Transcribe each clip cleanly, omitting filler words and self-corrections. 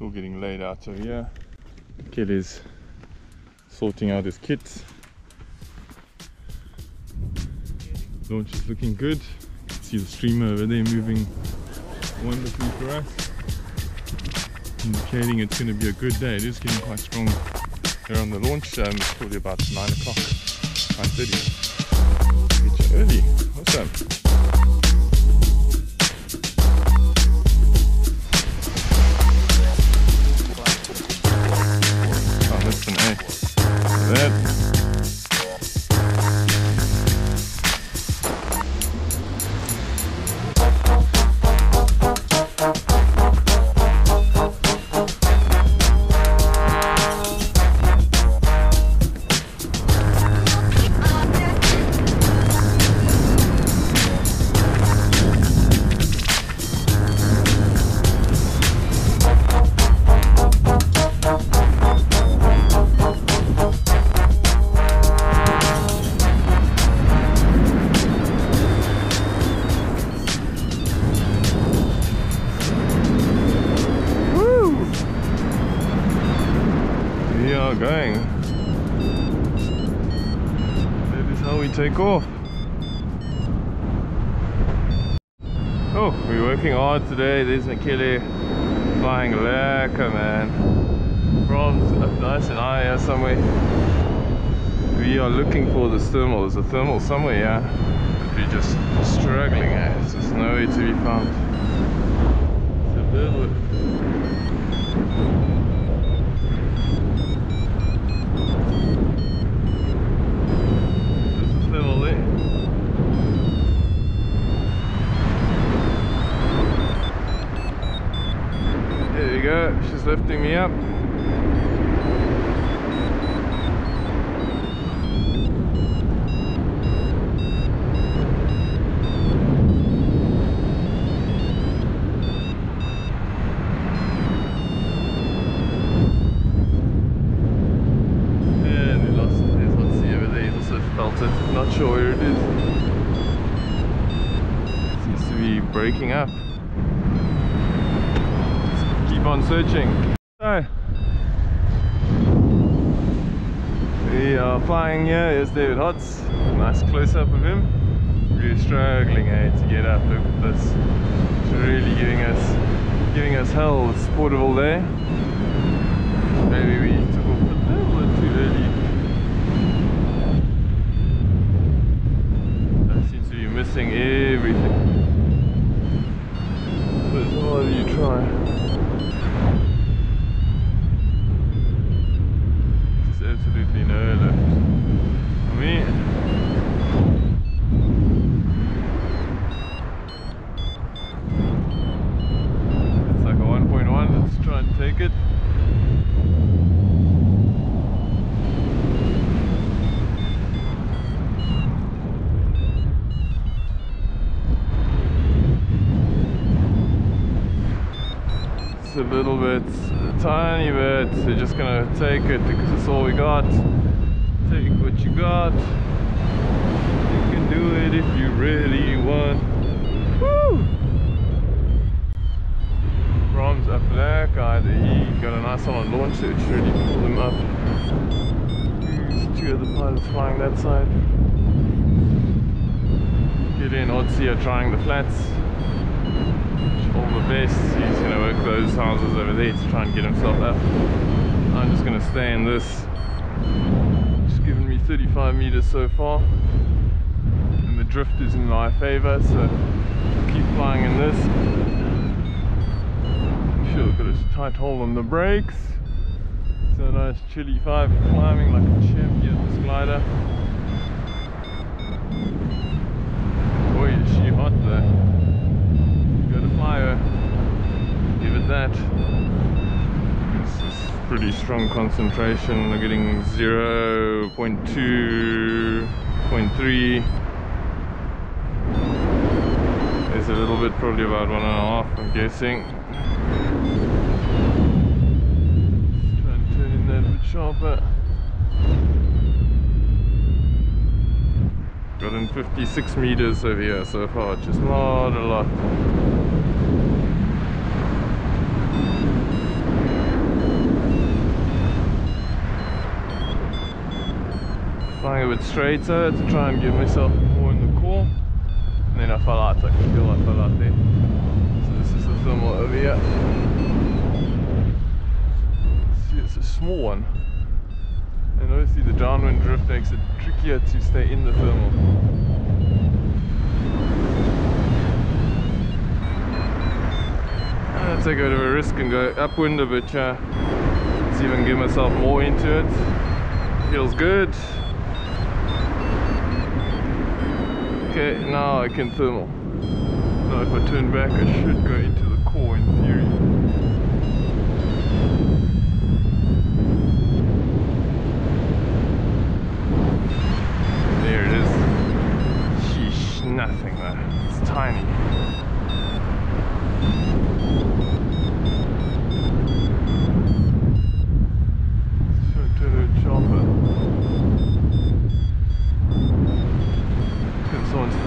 All getting laid out over here. Kelly's sorting out his kits. Launch is looking good. You can see the streamer over there moving wonderfully for us, indicating it's going to be a good day. It is getting quite strong here on the launch. It's probably about 9 o'clock, 9:30. Get you early. Awesome. Oh, listen, hey. That. Going. That is how we take off. Oh, we're working hard today. There's Nikele flying lekker, man. Brahms up nice and high here somewhere. We are looking for this thermal. There's a thermal somewhere here, but we're just struggling. There's just nowhere to be found. It's a little bit. She's lifting me up. And we lost it. There's Hot Sea over there. He's also felt it. Not sure where it is. It seems to be breaking up. On searching. So we are flying here. Here's David Hotz. Nice close up of him. Really struggling to get up. Look at this. It's really giving us hell. It's Porterville there. Maybe we took off a little bit too early. That seems to be missing everything. But how do you try? Absolutely no left for me. It's like a 1.1. Let's try and take it. It's a little bit, a tiny bit. We're just gonna take it because it's all we got. Take what you got. You can do it if you really want. Woo! Brahms up there, guy. He got a nice one on launch, so it should really pull him up. There's two other pilots flying that side. Get in, Otzi are trying the flats. All the best. He's going to work those houses over there to try and get himself up. I'm just going to stay in this. It's given me 35 meters so far, and the drift is in my favor, so I'll keep flying in this. Sure, got a tight hold on the brakes. So a nice Chili 5 climbing like a champion, this glider. Boy, is she hot there. Flyer, give it that. This is pretty strong concentration. We're getting 0.2, 0.3. There's a little bit, probably about 1.5, I'm guessing. Let's try and turn in that a bit sharper. Got in 56 meters over here so far, just not a lot. flying a bit straighter to try and get myself more in the core. And then I fell out, I can feel I fell out there. So this is the thermal over here. See, it's a small one. And obviously the downwind drift makes it trickier to stay in the thermal. I'm gonna take a bit of a risk and go upwind a bit, see if I can get myself more into it. Feels good. Okay, now I can thermal. Now if I turn back I should go into the core in theory. There it is. Sheesh, nothing there. It's tiny.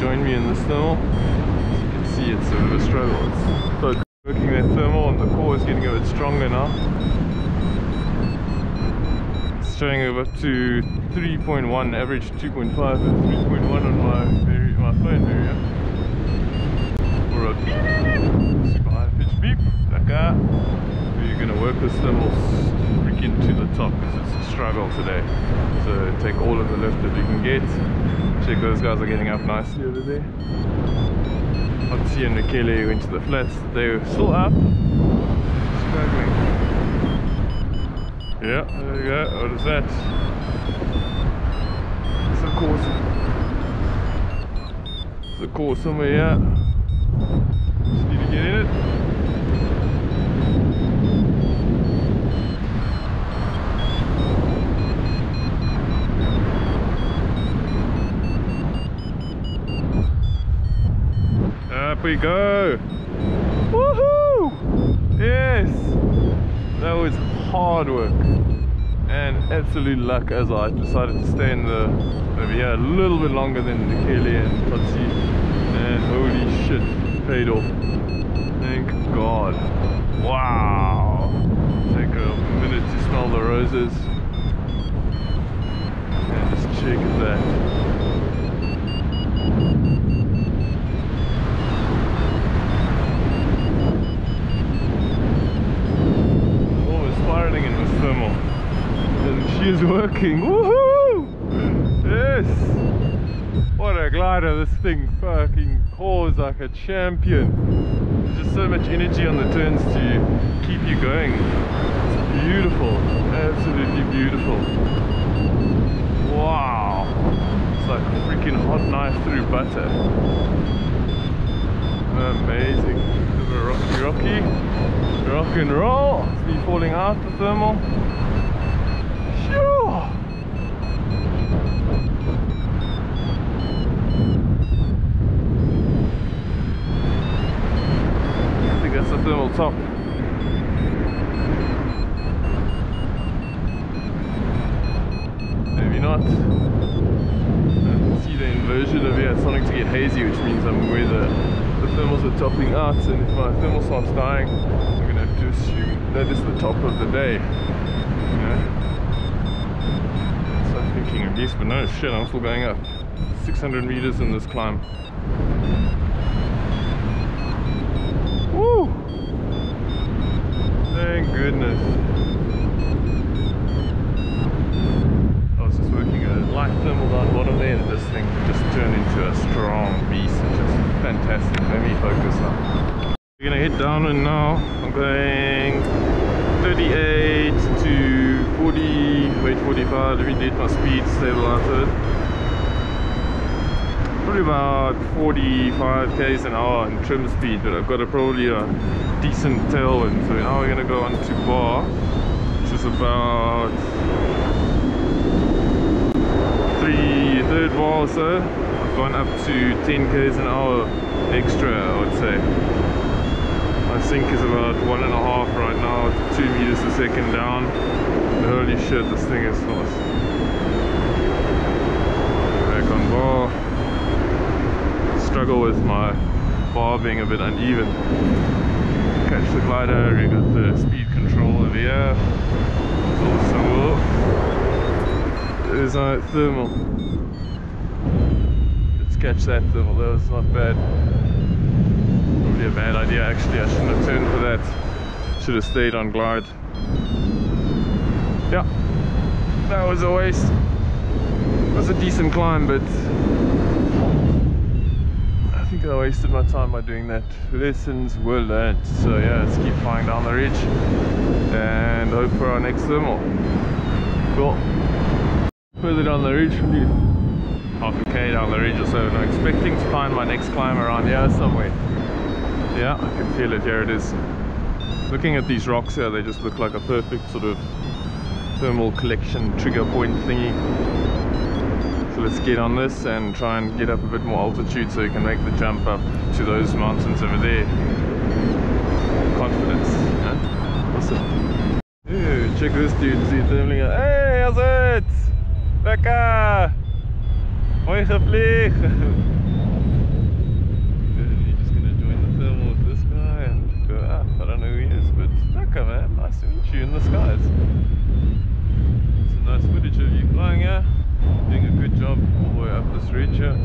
Join me in this thermal. As you can see, it's a bit of a struggle. It's working that thermal and the core is getting a bit stronger now. It's showing up to 3.1, average 2.5 and 3.1 on my phone area. Or a super high pitch beep, like that. We're going to work this thermal freaking to the top because it's a struggle today. So take all of the lift that we can get. Check, those guys are getting up nicely over there. Otzi and Nikele went to the flats. They're still up. Struggling. Yeah, there we go. What is that? It's a course. It's a course somewhere here. Just need to get in it. Up we go! Woohoo! Yes! That was hard work and absolute luck as I decided to stay in the over here a little bit longer than Nikele and Otzi, and holy shit, paid off. Thank God. Wow! Take a minute to smell the roses and just check that. And she is working. Woohoo! Yes! What a glider, this thing fucking pours like a champion. There's just so much energy on the turns to keep you going. It's beautiful, absolutely beautiful. Wow! It's like a freaking hot knife through butter. Amazing. Rocky. Rock and roll. It's me falling out the thermal. Sure. I think that's the thermal top. Maybe not. See the inversion over here. It's starting to get hazy, which means I'm where the thermals are topping out, and if my thermal starts dying, I'm going to have to assume that is the top of the day. So I'm thinking of this, but no shit, I'm still going up. 600 meters in this climb. Woo! Thank goodness. I was just working a light thermal down bottom there, and this thing just turned into a strong beast. It's just fantastic. Let me focus now. We're gonna hit downwind now. I'm going 38 to 40, wait 45, let me delete my speed, stabilizer. Probably about 45 k's an hour in trim speed, but I've got probably a decent tailwind. So now we're gonna go on to bar, which is about third bar or so. I've gone up to 10 k's an hour extra, I would say. My sink is about 1.5 right now, 2 meters a second down. And holy shit, this thing is fast. Back on bar. Struggle with my bar being a bit uneven. Catch the glider, we got the speed control over here. It's awesome. There's our thermal. Let's catch that thermal. That was not bad. Probably a bad idea actually. I shouldn't have turned for that. Should have stayed on glide. Yeah, that was a waste. It was a decent climb, but I think I wasted my time by doing that. Lessons were learned. So yeah, let's keep flying down the ridge and hope for our next thermal. Cool. Further down the ridge, probably half a K down the ridge or so, and I'm expecting to find my next climb around here somewhere. Yeah, I can feel it. Here it is. Looking at these rocks here, they just look like a perfect sort of thermal collection trigger point thingy. So let's get on this and try and get up a bit more altitude so you can make the jump up to those mountains over there. Confidence. Huh? Awesome. Ooh, check this dude. See it thermaling. Hey, how's it? Lekker! Mooi gevlieg! You're just gonna join the thermal with this guy and go up. I don't know who he is, but lekker, man. Nice to meet you in the skies. Some nice footage of you flying here. Doing a good job all the way up this ridge here.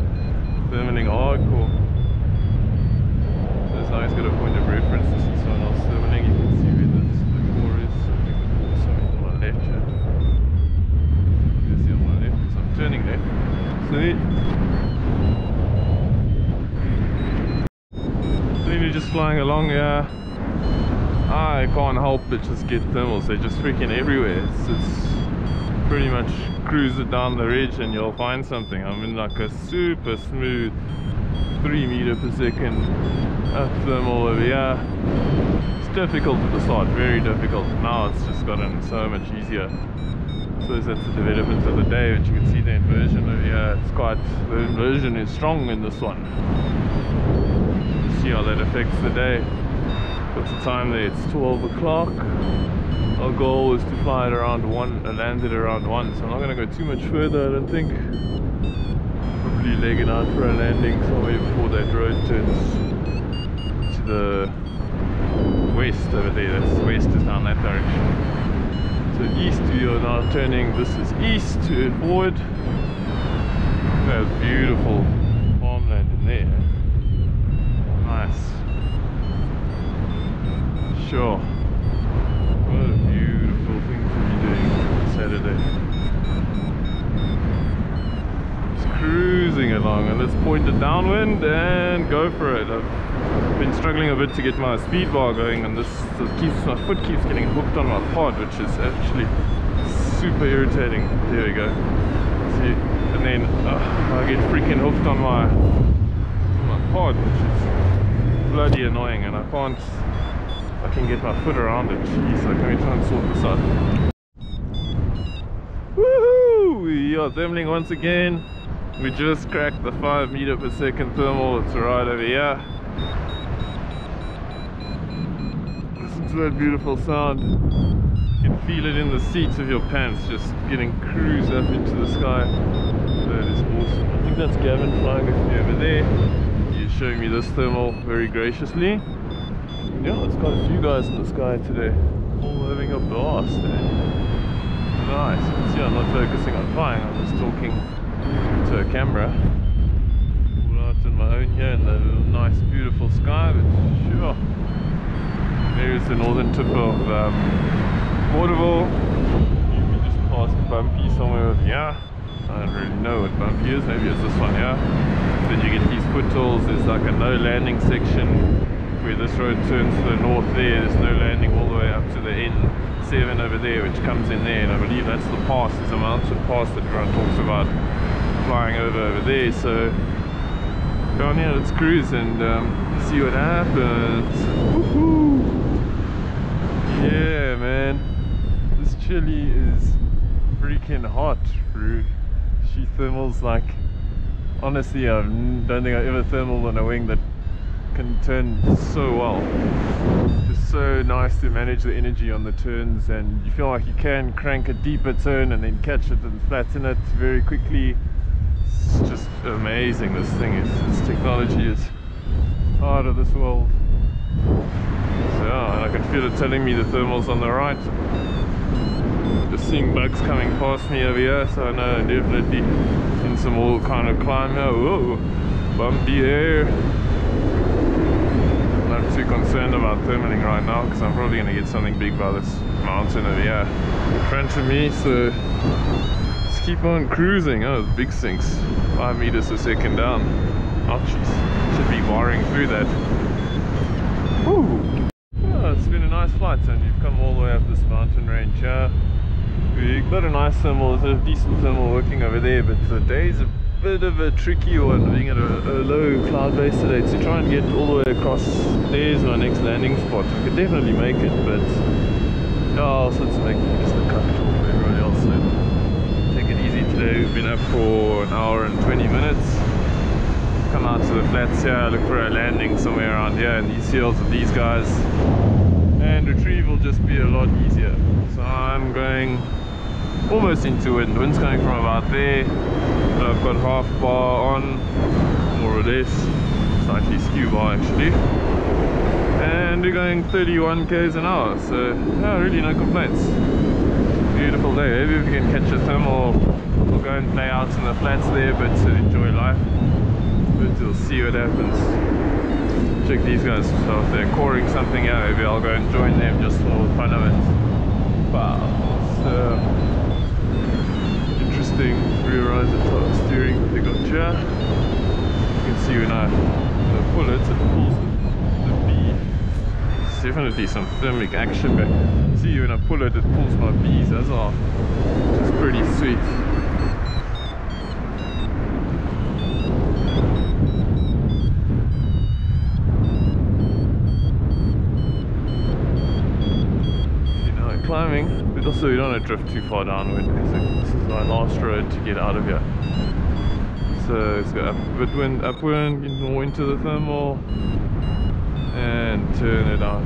Thermaling hardcore. So now he's got a point of reference. This is someone else thermaling. You can see where the core is. I think the core is somewhere on my left here. You can see on my left because I'm turning left. See? So you're just flying along here. I can't help but just get thermals. They're just freaking everywhere. It's pretty much cruise it down the ridge and you'll find something. I'm in like a super smooth 3 meter per second up thermal over here. It's difficult at the start, very difficult. Now it's just gotten so much easier. So that's the development of the day, but you can see the inversion over here. It's quite, the inversion is strong in this one. See how that affects the day. What's the time there? It's 12 o'clock. Our goal is to fly it around 1, land it around 1, so I'm not going to go too much further, I don't think. Probably leg it out for a landing somewhere before that road turns to the west over there. That's west is down that direction. So east we are now turning, this is east to forward. That's beautiful farmland in there. Nice. Sure. What a beautiful thing to be doing on Saturday. Just cruising along, and let's point it downwind and go for it. I've been struggling a bit to get my speed bar going, and my foot keeps getting hooked on my pod, which is actually super irritating. There we go. See, and then I get freaking hooked on my pod, which is bloody annoying, and I can get my foot around it. Jeez, so can we try and sort this out? Woohoo! We are thermaling once again. We just cracked the 5 meter per second thermal. It's right over here. Listen to that beautiful sound. You can feel it in the seats of your pants, just getting cruised up into the sky. That is awesome. I think that's Gavin flying with me over there. He's showing me this thermal very graciously. Yeah, there's quite a few guys in the sky today, all having a blast there. Nice. You can see I'm not focusing on flying, I'm just talking to a camera. All out on my own here in the nice beautiful sky, but sure. There's the northern tip of Porterville. We just passed Bumpy somewhere over here. I don't really know what Bumpy is, maybe it's this one here. Then you get these foothills, there's like a no landing section. Where this road turns to the north there's no landing all the way up to the N7 over there, which comes in there, and I believe that's the pass. There's a mountain pass that everyone talks about flying over there. So down here, let's cruise and see what happens. Woohoo! Yeah, man, this chili is freaking hot, bro. She thermals like, honestly, I don't think I ever thermaled on a wing that can turn so well. Just so nice to manage the energy on the turns, and you feel like you can crank a deeper turn and then catch it and flatten it very quickly. It's just amazing. This technology is out of this world. So yeah, I can feel it telling me the thermal's on the right. Just seeing bugs coming past me over here, so I know definitely in some all kind of climb here. Whoa, bumpy there. Not too concerned about thermaling right now because I'm probably going to get something big by this mountain over here in front of me, so just keep on cruising. Oh, big sinks, 5 meters a second down. Oh jeez, should be wiring through that. Woo! Oh, it's been a nice flight, and you've come all the way up this mountain range here. We've got a nice thermal, there's a decent thermal working over there, but the day's a bit of a tricky one, being at a low cloud base today. To try and get all the way across, there's my next landing spot. We could definitely make it, but also it's making just a cut for everyone else. So take it easy today. We've been up for an hour and 20 minutes. Come out to the flats here, look for a landing somewhere around here in these hills with these guys, and retrieve will just be a lot easier. So I'm going almost into wind. Wind's coming from about there. I've got half bar on, more or less, slightly skew bar actually, and we're going 31 k's an hour, so no, really no complaints. Beautiful day. Maybe if we can catch a thermal, we'll go and play out in the flats there, but to enjoy life. But we'll see what happens. Check these guys, so if they're coring something out, maybe I'll go and join them just for the fun of it. Wow, so interesting rear riser top steering that they got here. You can see when I pull it, it pulls the bead. There's definitely some thermic action back. See, when I pull it, it pulls my bees as well, which is pretty sweet. Climbing, but also we don't want to drift too far downwind because this is our last road to get out of here. So let's go up a bit upwind, get more into the thermal, and turn it out.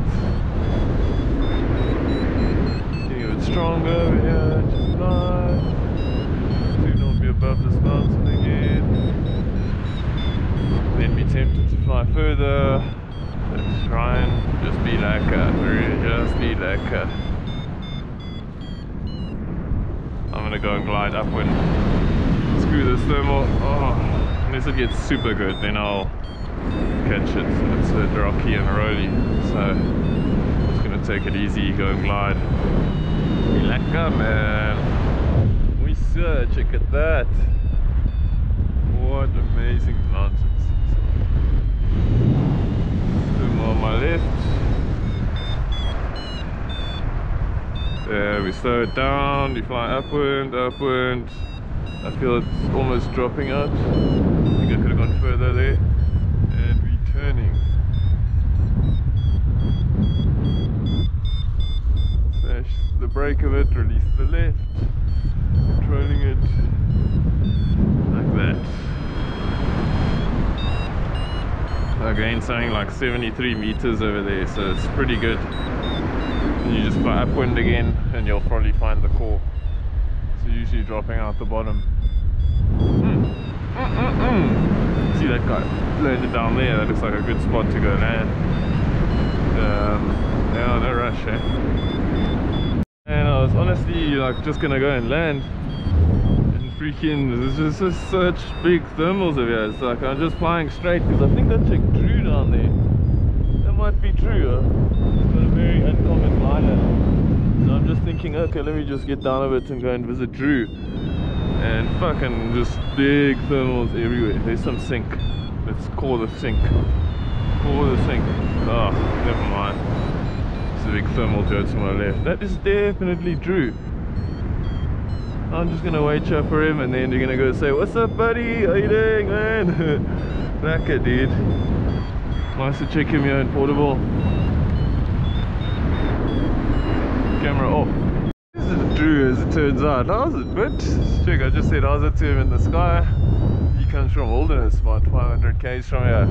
Getting a bit stronger over here, just nice. Soon we'll be above this mountain again. Then be tempted to fly further. Let's try and just be like just be like I'm gonna go and glide upwind. Screw this thermal. Oh, unless it gets super good, then I'll catch it. It's a bit rocky and rolly, so just gonna take it easy, go and glide. Lekker, man. We sir, check at that. What amazing mountains. Thermal on my left. There, we slow it down, we fly upwind, upwind. I feel it's almost dropping out. I think I could have gone further there. And returning. Smash the brake of it, release the left. Controlling it like that. Again, something like 73 meters over there, so it's pretty good. And you just fly upwind again and you'll probably find the core. So usually dropping out the bottom. See that guy landed down there? That looks like a good spot to go land. Yeah, no rush, eh? And I was honestly like just gonna go and land, and freaking there's just such big thermals over here. It's like I'm just flying straight because I think that chick drew down there. That might be true, huh? It's got a very uncommon glider. So I'm just thinking, okay, let me just get down a bit and go and visit Drew. And fucking just big thermals everywhere. There's some sink. Let's call the sink. Call the sink. Oh, never mind. It's a big thermal to my left. That is definitely Drew. I'm just gonna wait here for him, and then you're gonna go say, "What's up, buddy? How you doing, man?" Lekker, dude. Nice to check him here in Porterville. Camera off. This is Drew, as it turns out. How's it, but check, I just said how's it to him in the sky. He comes from Wilderness, about 500 k's from here.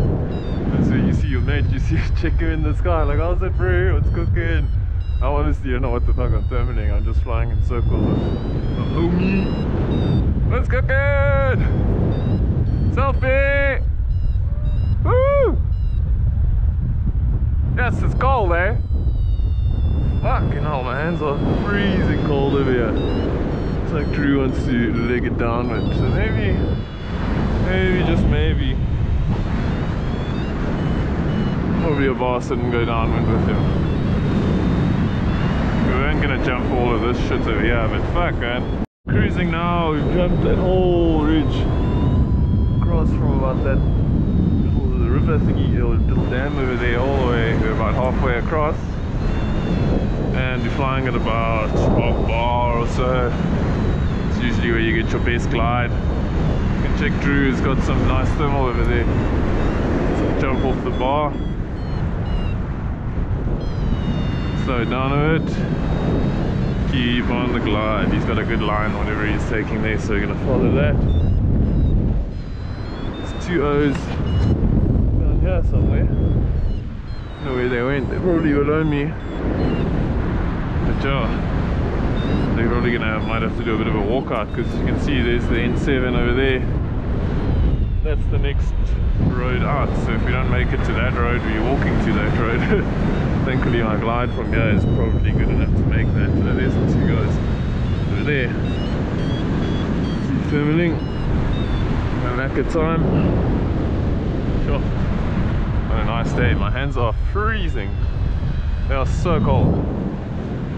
And so you see your mate, you see check him in the sky, like, how's it, bro? What's cooking? I honestly don't know what the fuck I'm thermaling. I'm just flying in circles with my homie. What's cooking? Selfie! Woo! Yes, it's cold, eh? Fucking hell, my hands are freezing cold over here. It's like Drew wants to leg it downward. So maybe, just maybe, probably a bastard and go downwind with him. We weren't gonna jump all of this shit over here, but fuck, man. Cruising now, we've jumped that whole ridge across from about that little river thingy, or little dam over there, all the way. We're about halfway across, and you're flying at about half bar or so. It's usually where you get your best glide. You can check Drew's got some nice thermal over there. So jump off the bar, slow down a bit, keep on the glide. He's got a good line whatever he's taking there, so we're going to follow that. There's 2 O's down here somewhere. I don't know where they went, they probably below me. But yeah, they're probably might have to do a bit of a walkout, because you can see there's the N7 over there. That's the next road out, so if we don't make it to that road, we're walking to that road. Thankfully my glide from here is probably good enough to make that. So there's the 2 guys over there. See thermaling. No lack of time. Sure. What a nice day. My hands are freezing. They are so cold.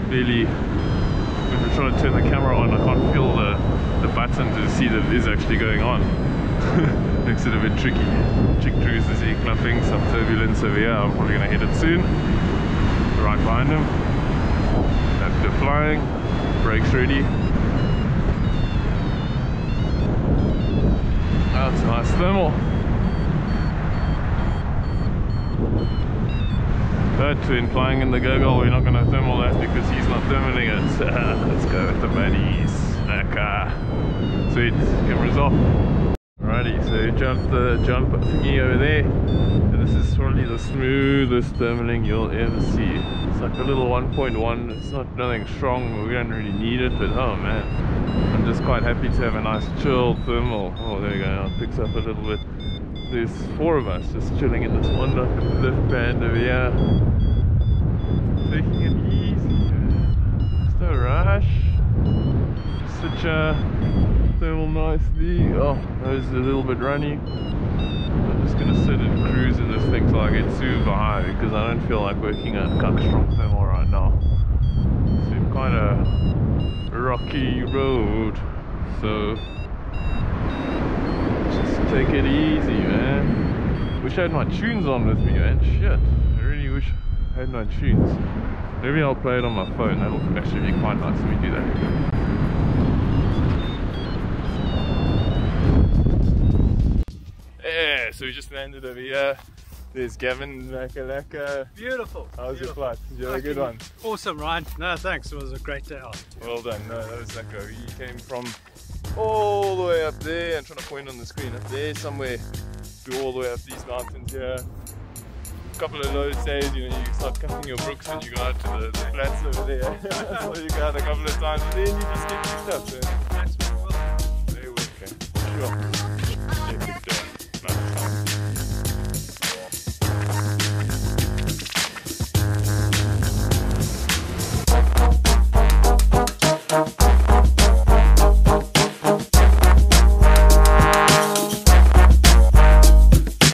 Really, when we're trying to turn the camera on, I can't feel the button to see that it is actually going on. Makes it a bit tricky. Chick Drew's is here clapping, some turbulence over here. I'm probably going to hit it soon. Right behind him. After flying, brakes ready. That's a nice thermal. But when flying in the goggle, we're not going to thermal that because he's not thermaling it. Let's go with the buddies. Okay. Sweet. Camera's off. Alrighty, so jump the jump thingy over there, and this is probably the smoothest thermaling you'll ever see. It's like a little 1.1, it's not nothing strong, we don't really need it, but oh man, I'm just quite happy to have a nice chill thermal. Oh, there we go, now it picks up a little bit. There's 4 of us just chilling in this one lift band over here, taking it easy, just no rush, just such a thermal nicely. Oh, nose is a little bit runny. I'm just gonna sit and cruise in this thing till I get super high, because I don't feel like working a kind of strong thermal right now. It's been quite a rocky road, so just take it easy, man. Wish I had my tunes on with me, man. Shit, I really wish I had my tunes. Maybe I'll play it on my phone. That'll actually be quite nice. Let me do that. Yeah, so we just landed over here. There's Gavin, Laka. Beautiful. How was your flight? Did you have a good one? Awesome, Ryan. No, thanks. It was a great day out. Well done. No, that was Laka. He came from all the way up there. I'm trying to point on the screen. Up there somewhere. Go all the way up these mountains here. A couple of low days, you know, you start cutting your brooks when you go out to the flats over there. So you go out a couple of times and then you just get picked up. So. That's very well. Very well, okay. Sure.